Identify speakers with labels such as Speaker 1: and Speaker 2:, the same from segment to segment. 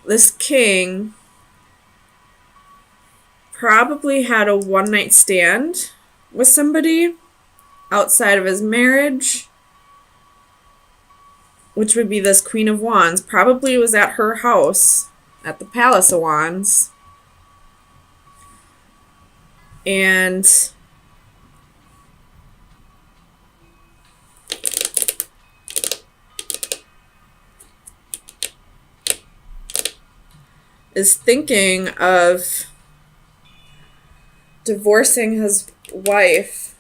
Speaker 1: this king probably had a one-night stand with somebody outside of his marriage, which would be this Queen of Wands. Probably was at her house at the Palace of Wands. And is thinking of divorcing his wife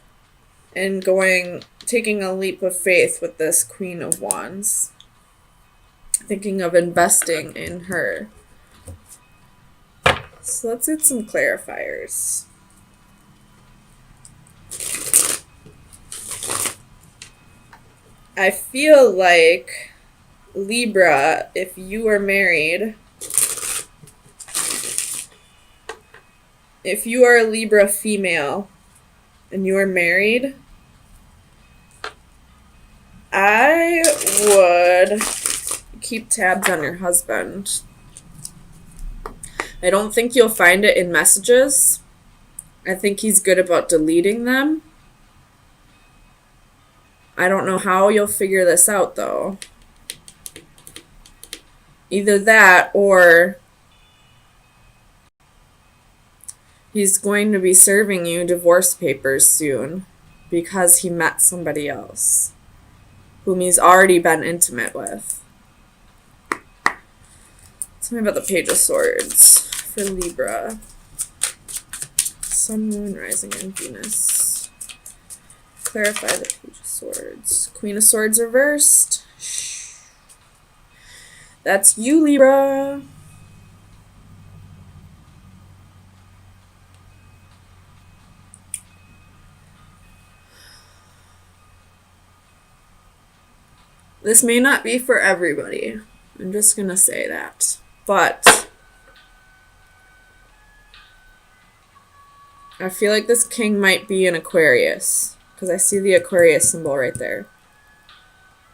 Speaker 1: and taking a leap of faith with this Queen of Wands. Thinking of investing in her. So let's get some clarifiers. I feel like, Libra, if you are married, if you are a Libra female and you are married, I would keep tabs on your husband. I don't think you'll find it in messages. I think he's good about deleting them. I don't know how you'll figure this out, though. Either that or he's going to be serving you divorce papers soon because he met somebody else whom he's already been intimate with. Tell me about the Page of Swords for Libra. Sun, Moon, Rising, and Venus. Clarify the Page of Swords. Queen of Swords reversed. That's you, Libra. This may not be for everybody. I'm just going to say that. But I feel like this king might be an Aquarius, because I see the Aquarius symbol right there.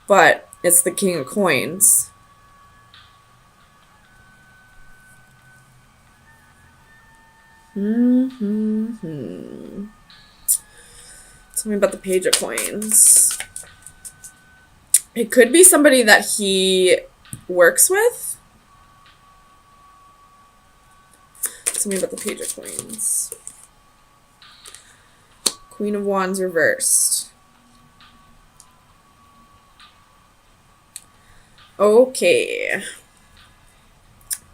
Speaker 1: But it's the King of Coins. Tell me about the Page of Coins. It could be somebody that he works with. Tell me about the Page of Coins. Queen of Wands reversed. Okay.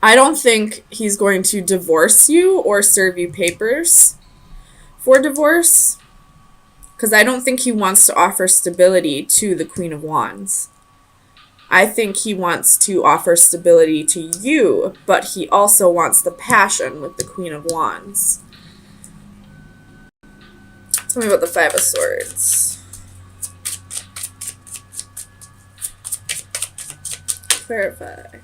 Speaker 1: I don't think he's going to divorce you or serve you papers for divorce, because I don't think he wants to offer stability to the Queen of Wands. I think he wants to offer stability to you, but he also wants the passion with the Queen of Wands. Tell me about the Five of Swords. Clarify.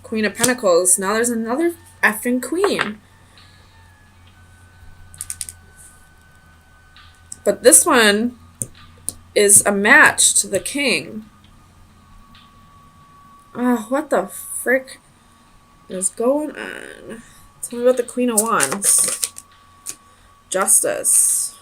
Speaker 1: Queen of Pentacles. Now there's another effing queen. But this one is a match to the king. What the frick is going on? Tell me about the Queen of Wands. Justice.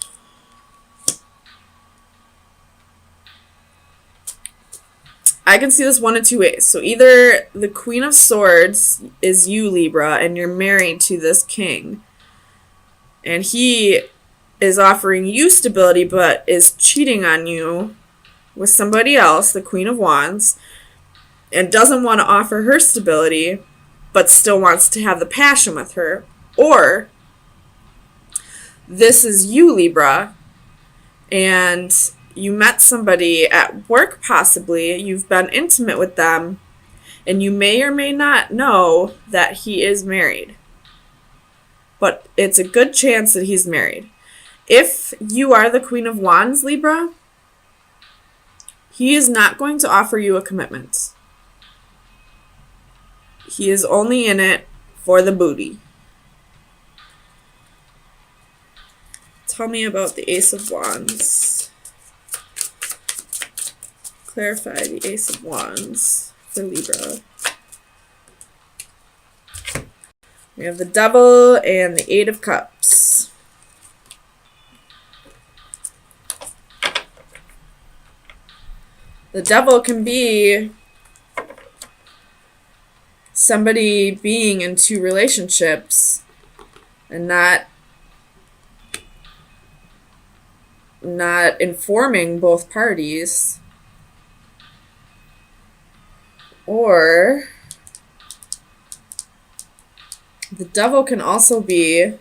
Speaker 1: I can see this one of two ways. So either the Queen of Swords is you, Libra, and you're married to this king, and he is offering you stability but is cheating on you with somebody else, the Queen of Wands, and doesn't want to offer her stability but still wants to have the passion with her. Or this is you, Libra, and you met somebody at work possibly, you've been intimate with them, and you may or may not know that he is married. But it's a good chance that he's married. If you are the Queen of Wands, Libra, he is not going to offer you a commitment. He is only in it for the booty. Tell me about the Ace of Wands. Clarify the Ace of Wands for Libra. We have the Devil and the Eight of Cups. The Devil can be somebody being in two relationships and not informing both parties. Or the Devil can also be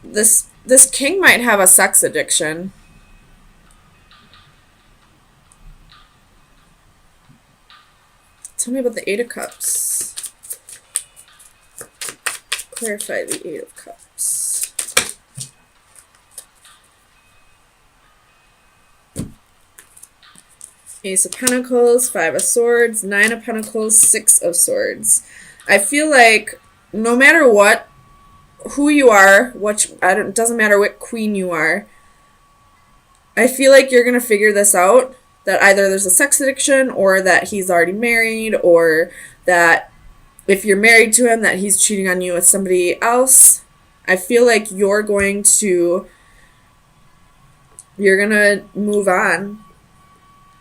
Speaker 1: this king might have a sex addiction. Tell me about the Eight of Cups. Clarify the Eight of Cups. Ace of Pentacles, Five of Swords, Nine of Pentacles, Six of Swords. I feel like no matter what, who you are, it doesn't matter what queen you are, I feel like you're going to figure this out. That either there's a sex addiction, or that he's already married, or that if you're married to him, that he's cheating on you with somebody else. I feel like you're going to move on.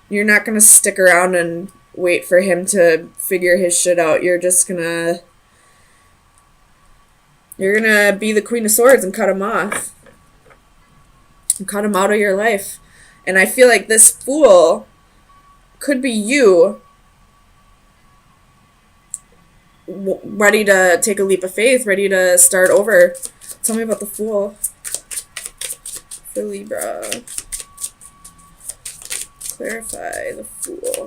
Speaker 1: You're not going to stick around and wait for him to figure his shit out. You're going to be the Queen of Swords and cut him off. And cut him out of your life. And I feel like this Fool could be you ready to take a leap of faith, ready to start over. Tell me about the Fool for Libra. Clarify the Fool.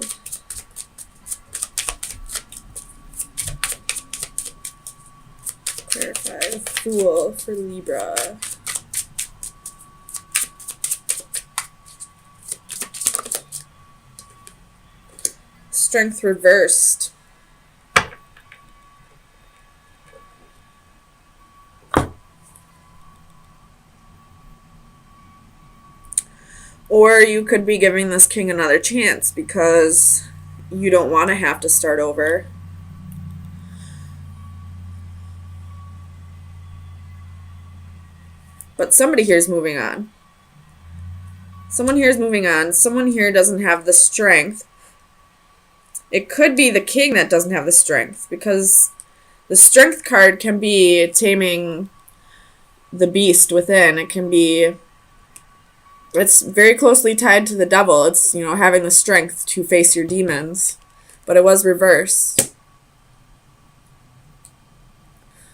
Speaker 1: Clarify the Fool for Libra. Strength reversed. Or you could be giving this king another chance because you don't want to have to start over. But somebody here is moving on. Someone here is moving on. Someone here doesn't have the strength. It could be the king that doesn't have the strength, because the strength card can be taming the beast within. It's very closely tied to the Devil. It's, having the strength to face your demons. But it was reversed.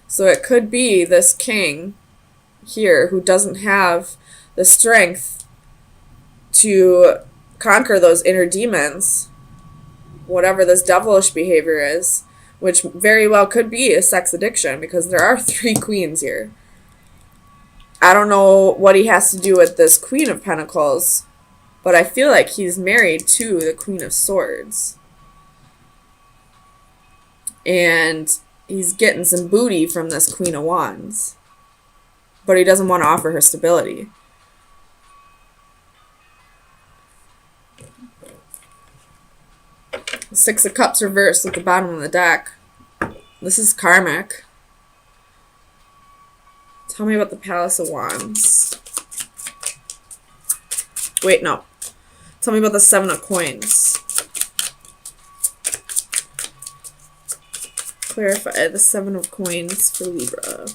Speaker 1: So it could be this king here who doesn't have the strength to conquer those inner demons, whatever this devilish behavior is, which very well could be a sex addiction, because there are 3 queens here. I don't know what he has to do with this Queen of Pentacles, but I feel like he's married to the Queen of Swords. And he's getting some booty from this Queen of Wands. But he doesn't want to offer her stability. The Six of Cups reversed at the bottom of the deck. This is karmic. Tell me about the Palace of Wands. Wait, no. Tell me about the Seven of Coins. Clarify the Seven of Coins for Libra.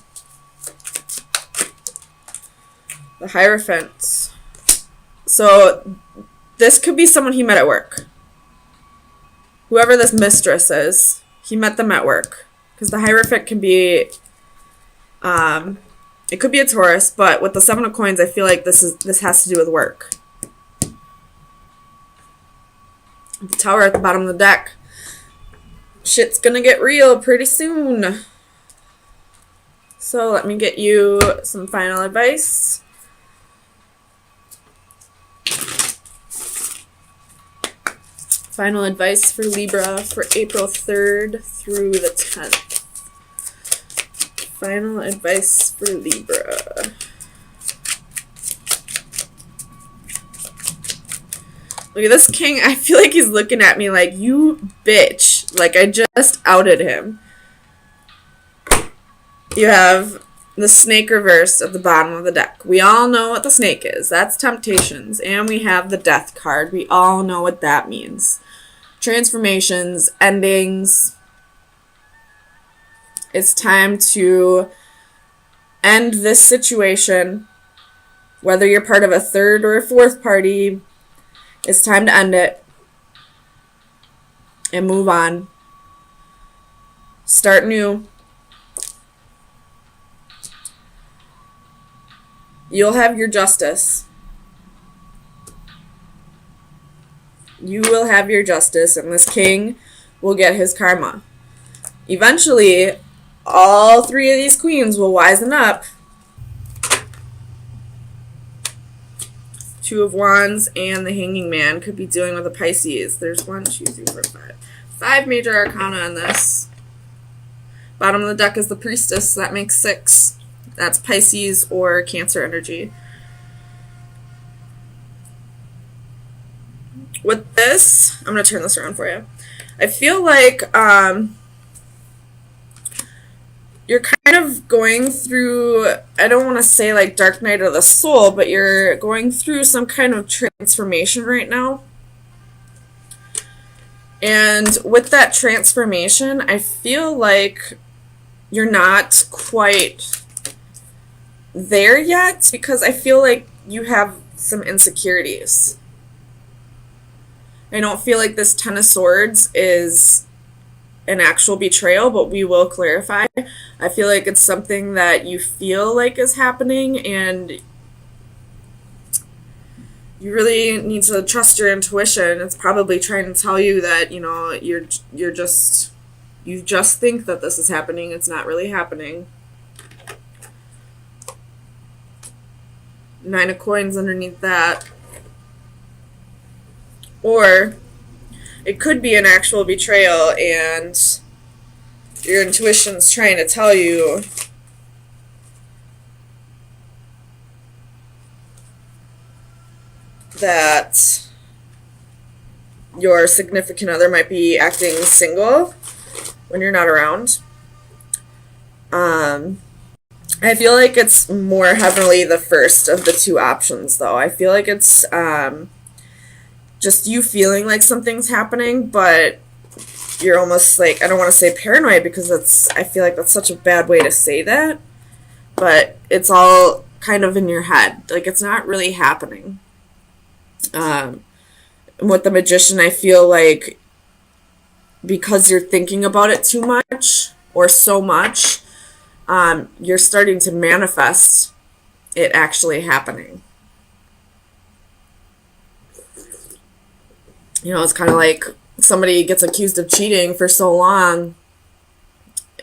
Speaker 1: The Hierophant. So, this could be someone he met at work. Whoever this mistress is, he met them at work. Because the Hierophant can be, it could be a Taurus, but with the Seven of Coins, I feel like this has to do with work. The Tower at the bottom of the deck. Shit's gonna get real pretty soon. So let me get you some final advice. Final advice for Libra for April 3rd through the 10th. Final advice for Libra. Look at this king. I feel like he's looking at me like, you bitch. Like, I just outed him. You have the snake reversed at the bottom of the deck. We all know what the snake is. That's temptations. And we have the death card. We all know what that means. Transformations, endings. It's time to end this situation. Whether you're part of a third or a fourth party, it's time to end it and move on. Start new. You'll have your justice. You will have your justice, and this king will get his karma. Eventually, all three of these queens will wisen up. Two of Wands and the Hanging Man could be dealing with a Pisces. There's 1, 2, 3, 4, 5. 5 major arcana on this. Bottom of the deck is the Priestess, so that makes 6. That's Pisces or Cancer energy. With this, I'm going to turn this around for you. I feel like you're kind of going through, I don't want to say like dark night of the soul, but you're going through some kind of transformation right now. And with that transformation, I feel like you're not quite there yet, because I feel like you have some insecurities. I don't feel like this Ten of Swords is an actual betrayal, but we will clarify. I feel like it's something that you feel like is happening, and you really need to trust your intuition. It's probably trying to tell you that, you know, you just think that this is happening. It's not really happening. 9 of Coins underneath that. Or it could be an actual betrayal, and your intuition's trying to tell you that your significant other might be acting single when you're not around. I feel like it's more heavily the first of the two options, though. I feel like it's just you feeling like something's happening, but you're almost like, I don't want to say paranoid, because I feel like that's such a bad way to say that, but it's all kind of in your head. Like, it's not really happening. With the Magician, I feel like because you're thinking about it too much or so much, you're starting to manifest it actually happening. You know, it's kind of like somebody gets accused of cheating for so long,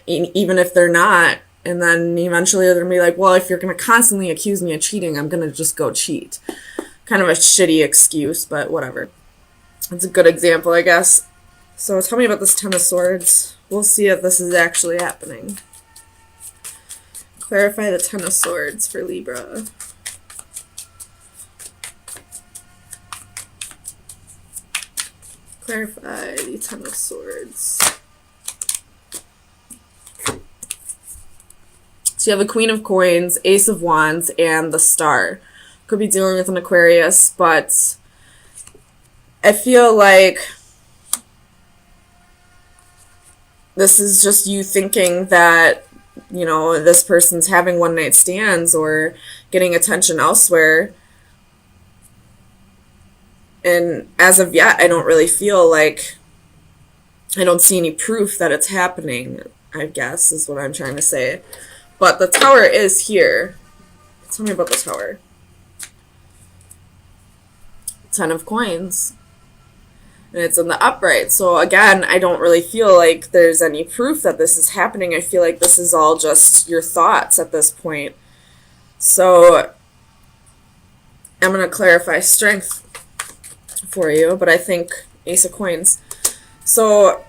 Speaker 1: even if they're not, and then eventually they're going to be like, well, if you're going to constantly accuse me of cheating, I'm going to just go cheat. Kind of a shitty excuse, but whatever. It's a good example, I guess. So tell me about this Ten of Swords. We'll see if this is actually happening. Clarify the Ten of Swords for Libra. Clarify the Ten of Swords. So you have the Queen of Coins, Ace of Wands, and the Star. Could be dealing with an Aquarius, but I feel like this is just you thinking that, you know, this person's having one-night stands or getting attention elsewhere. And as of yet, I don't really feel like, I don't see any proof that it's happening, I guess, is what I'm trying to say. But the Tower is here. Tell me about the Tower. 10 of Coins. And it's in the upright. So again, I don't really feel like there's any proof that this is happening. I feel like this is all just your thoughts at this point. So I'm going to clarify Strength for you, but I think Ace of Coins. So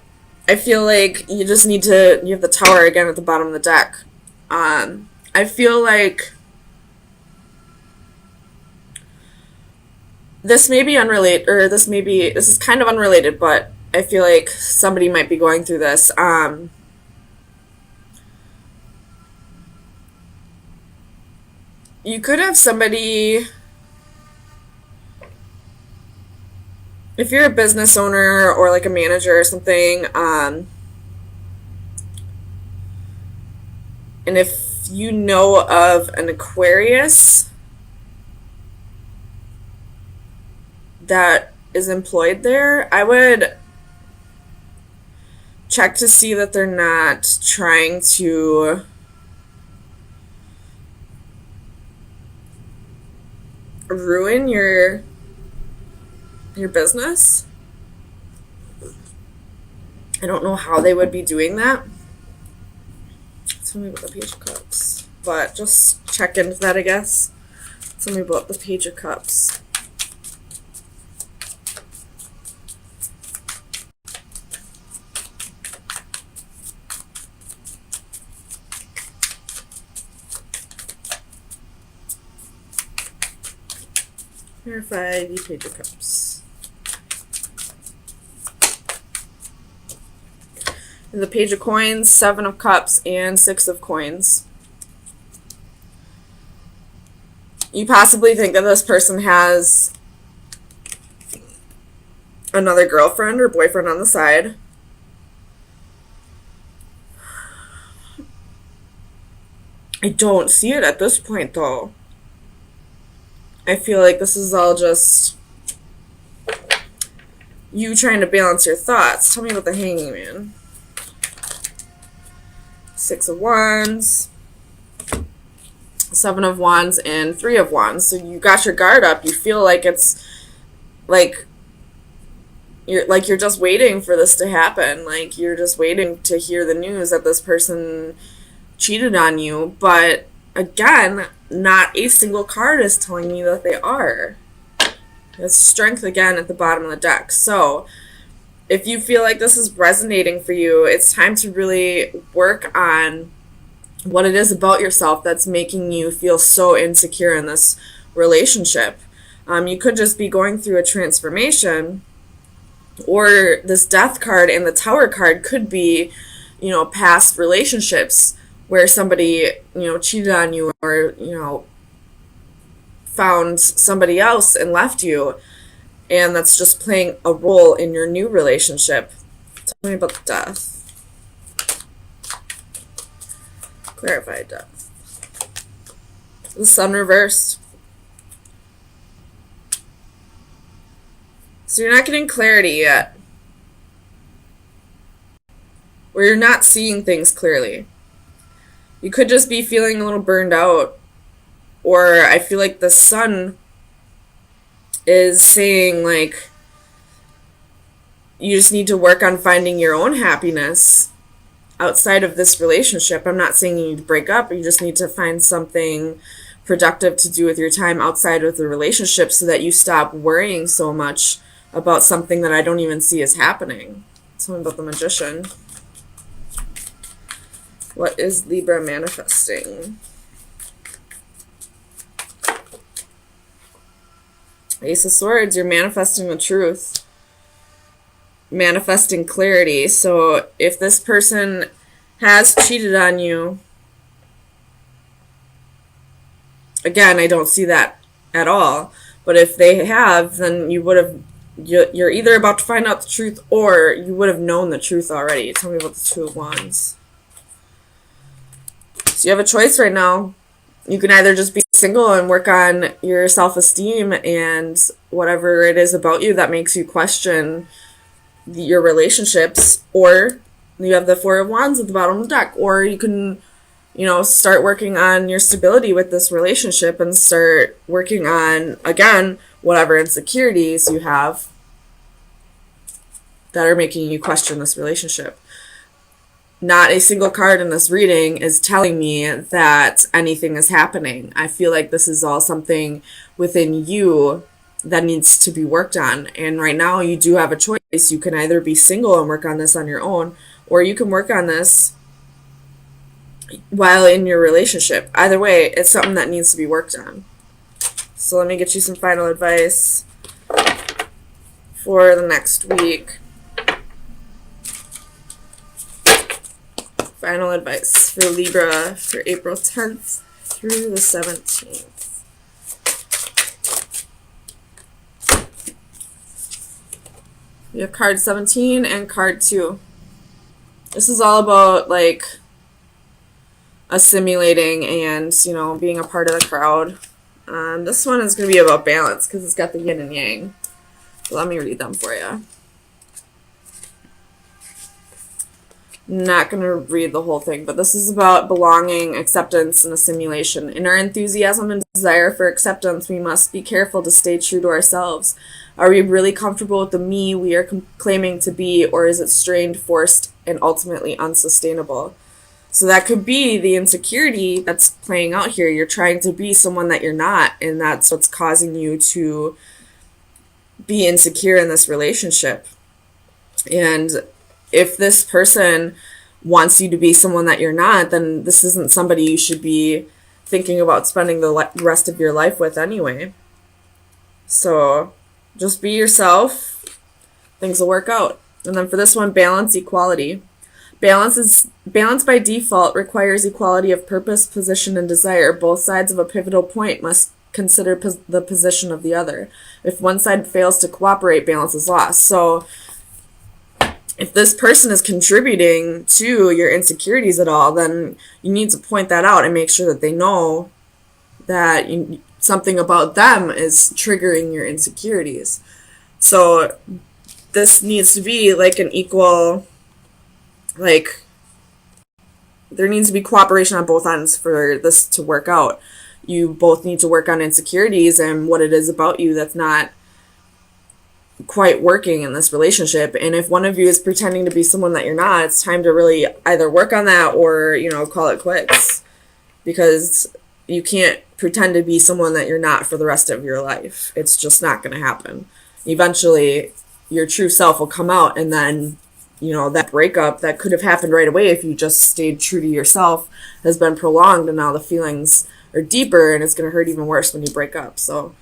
Speaker 1: I feel like you just need to, you have the Tower again at the bottom of the deck. I feel like this may be unrelated, or this is kind of unrelated, but I feel like somebody might be going through this. You could have somebody, if you're a business owner or like a manager or something, and if you know of an Aquarius that is employed there, I would check to see that they're not trying to ruin your business. I don't know how they would be doing that. Tell me about the Page of Cups. But just check into that, I guess. Tell me about the Page of Cups. Verify the Page of Cups. The Page of Coins, 7 of Cups, and 6 of Coins. You possibly think that this person has another girlfriend or boyfriend on the side. I don't see it at this point, though. I feel like this is all just you trying to balance your thoughts. Tell me about the Hanging Man. 6 of Wands, 7 of Wands, and 3 of Wands. So you got your guard up. You feel like it's like you're just waiting for this to happen. Like you're just waiting to hear the news that this person cheated on you. But again, not a single card is telling me that they are. There's Strength again at the bottom of the deck. So if you feel like this is resonating for you, it's time to really work on what it is about yourself that's making you feel so insecure in this relationship. You could just be going through a transformation, or this Death card and the Tower card could be, past relationships where somebody, cheated on you or, found somebody else and left you. And that's just playing a role in your new relationship. Tell me about the Death. Clarify Death. The Sun reversed. So you're not getting clarity yet. Or you're not seeing things clearly. You could just be feeling a little burned out. Or I feel like the Sun is saying, like, you just need to work on finding your own happiness outside of this relationship. I'm not saying you need to break up. You just need to find something productive to do with your time outside of the relationship so that you stop worrying so much about something that I don't even see as happening. Tell me about the Magician. What is Libra manifesting? Ace of Swords, you're manifesting the truth. Manifesting clarity. So if this person has cheated on you, again, I don't see that at all. But if they have, then you're either about to find out the truth or you would have known the truth already. Tell me about the Two of Wands. So you have a choice right now. You can either just be single and work on your self-esteem and whatever it is about you that makes you question your relationships, or you have the Four of Wands at the bottom of the deck, or you can, start working on your stability with this relationship and start working on, again, whatever insecurities you have that are making you question this relationship. Not a single card in this reading is telling me that anything is happening. I feel like this is all something within you that needs to be worked on. And right now you do have a choice. You can either be single and work on this on your own, or you can work on this while in your relationship. Either way, it's something that needs to be worked on. So let me get you some final advice for the next week. Final advice for Libra for April 10th through the 17th. We have card 17 and card 2. This is all about, like, assimilating and, being a part of the crowd. This one is going to be about balance because it's got the yin and yang. So let me read them for you. Not going to read the whole thing, but this is about belonging, acceptance, and assimilation. In our enthusiasm and desire for acceptance, we must be careful to stay true to ourselves. Are we really comfortable with the me we are claiming to be, or is it strained, forced, and ultimately unsustainable? So that could be the insecurity that's playing out here. You're trying to be someone that you're not, and that's what's causing you to be insecure in this relationship. And if this person wants you to be someone that you're not, then this isn't somebody you should be thinking about spending the rest of your life with anyway. So just be yourself. Things will work out. And then for this one, balance, equality. Balance by default requires equality of purpose, position, and desire. Both sides of a pivotal point must consider the position of the other. If one side fails to cooperate, balance is lost. So if this person is contributing to your insecurities at all, then you need to point that out and make sure that they know that something about them is triggering your insecurities. So this needs to be like an equal, like, there needs to be cooperation on both ends for this to work out. You both need to work on insecurities and what it is about you that's not quite working in this relationship. And if one of you is pretending to be someone that you're not, it's time to really either work on that or, call it quits. Because you can't pretend to be someone that you're not for the rest of your life. It's just not going to happen. Eventually, your true self will come out, and then, that breakup that could have happened right away if you just stayed true to yourself has been prolonged, and now the feelings are deeper, and it's going to hurt even worse when you break up. So